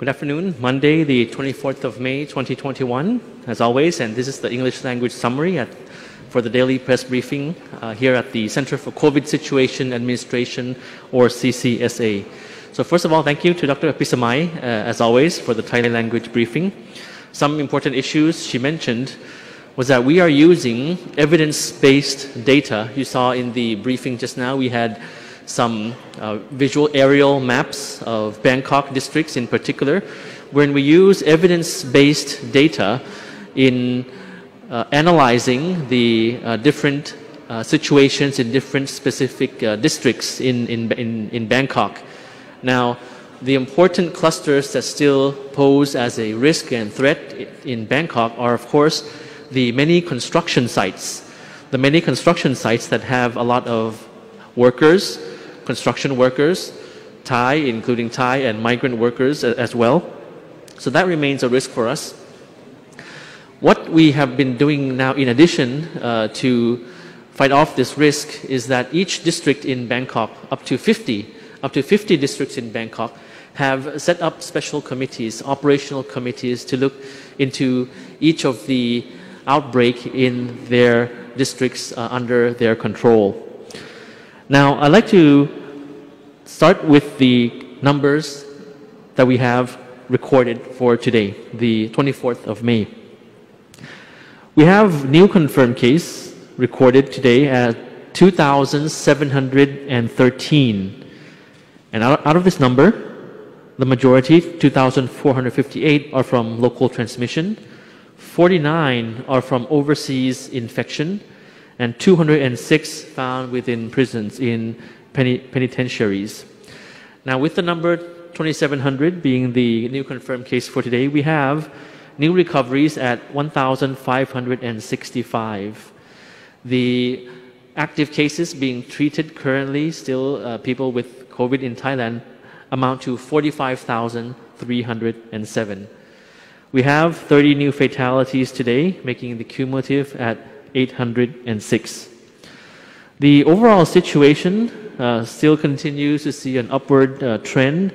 Good afternoon, Monday, the 24th of May, 2021, as always, and this is the English language summary for the daily press briefing here at the Center for COVID Situation Administration, or CCSA. So first of all, thank you to Dr. Pisamai, as always, for the Thai language briefing. Some important issues she mentioned was that we are using evidence-based data. You saw in the briefing just now, we had some visual aerial maps of Bangkok districts in particular, when we use evidence-based data in analyzing the different situations in different specific districts in Bangkok. Now, the important clusters that still pose as a risk and threat in Bangkok are, of course, the many construction sites. The many construction sites that have a lot of workers, construction workers, Thai, including Thai and migrant workers as well. So that remains a risk for us. What we have been doing now, in addition to fight off this risk, is that each district in Bangkok, up to 50 districts in Bangkok, have set up special committees, operational committees, to look into each of the outbreak in their districts under their control. Now, I'd like to start with the numbers that we have recorded for today, the 24th of May. We have new confirmed case recorded today at 2,713. And out of this number, the majority, 2,458, are from local transmission, 49 are from overseas infection, and 206 found within prisons in penitentiaries. Now, with the number 2,700 being the new confirmed case for today, we have new recoveries at 1,565. The active cases being treated currently, still people with COVID in Thailand, amount to 45,307. We have 30 new fatalities today, making the cumulative at 806. The overall situation still continues to see an upward trend,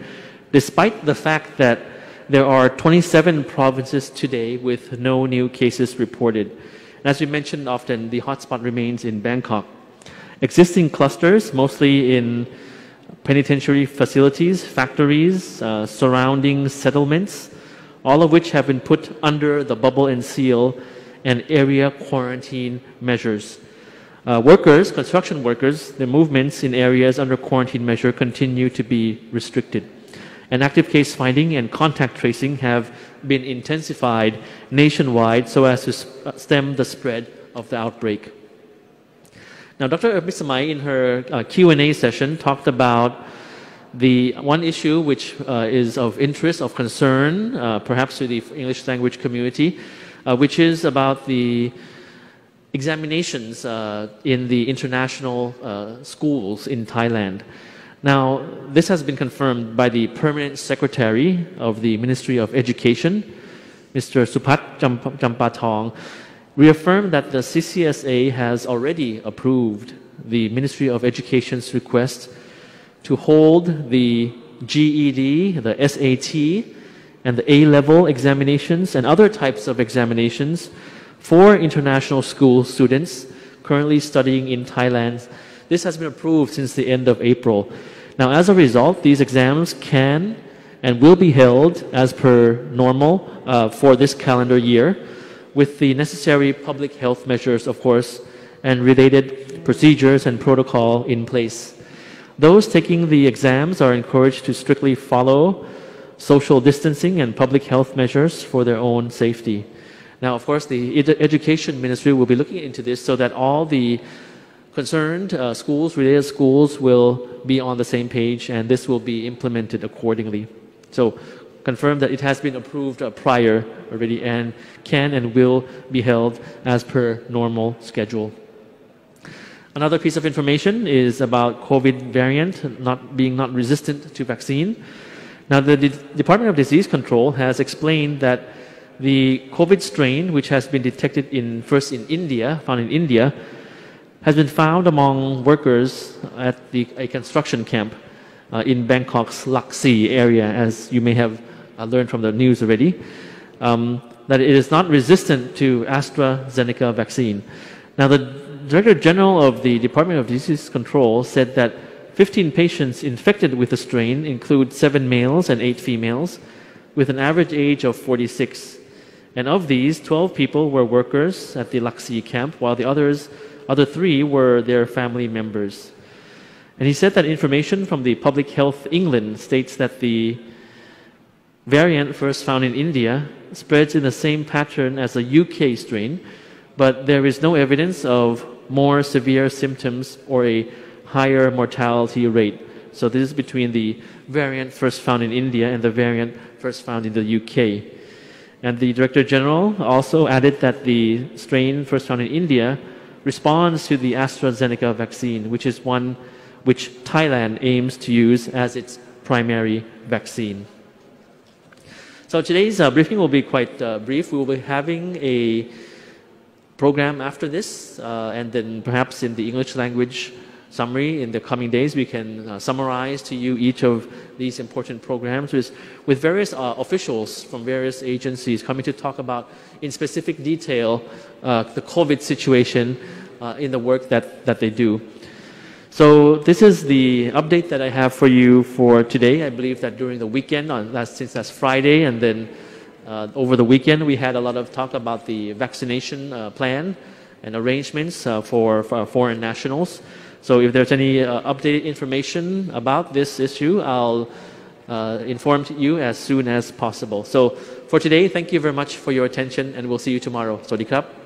despite the fact that there are 27 provinces today with no new cases reported. And as we mentioned often, the hotspot remains in Bangkok. Existing clusters, mostly in penitentiary facilities, factories, surrounding settlements, all of which have been put under the bubble and seal and area quarantine measures. Workers, construction workers, their movements in areas under quarantine measure continue to be restricted. And active case finding and contact tracing have been intensified nationwide so as to stem the spread of the outbreak. Now, Dr. Pisamai, in her Q&A session, talked about the one issue which is of interest, of concern, perhaps to the English language community, which is about the examinations in the international schools in Thailand. Now, this has been confirmed by the Permanent Secretary of the Ministry of Education, Mr. Supat Jampatong, reaffirmed that the CCSA has already approved the Ministry of Education's request to hold the GED, the SAT, and the A-level examinations and other types of examinations for international school students currently studying in Thailand. This has been approved since the end of April. Now, as a result, these exams can and will be held as per normal for this calendar year, with the necessary public health measures, of course, and related procedures and protocol in place. Those taking the exams are encouraged to strictly follow social distancing and public health measures for their own safety. Now, of course, the Education Ministry will be looking into this so that all the concerned schools, related schools, will be on the same page, and this will be implemented accordingly. So, confirm that it has been approved prior already and can and will be held as per normal schedule. Another piece of information is about COVID variant not being resistant to vaccine. Now, the Department of Disease Control has explained that the COVID strain, which has been detected found in India, has been found among workers at a construction camp in Bangkok's Laksi area, as you may have learned from the news already, that it is not resistant to AstraZeneca vaccine. Now, the Director General of the Department of Disease Control said that 15 patients infected with the strain include 7 males and 8 females, with an average age of 46. And of these, 12 people were workers at the Laxi camp, while the other 3 were their family members. And he said that information from the Public Health England states that the variant first found in India spreads in the same pattern as the UK strain, but there is no evidence of more severe symptoms or a higher mortality rate. So this is between the variant first found in India and the variant first found in the UK. And the Director General also added that the strain first found in India responds to the AstraZeneca vaccine, which is one which Thailand aims to use as its primary vaccine. So today's briefing will be quite brief. We will be having a program after this, and then perhaps in the English language summary in the coming days we can summarize to you each of these important programs with various officials from various agencies coming to talk about in specific detail the COVID situation in the work that they do. So this is the update that I have for you for today. I believe that during the weekend, since that's Friday, and then over the weekend we had a lot of talk about the vaccination plan and arrangements for foreign nationals. So if there's any updated information about this issue, I'll inform you as soon as possible. So for today, thank you very much for your attention, and we'll see you tomorrow. Sawasdee krap.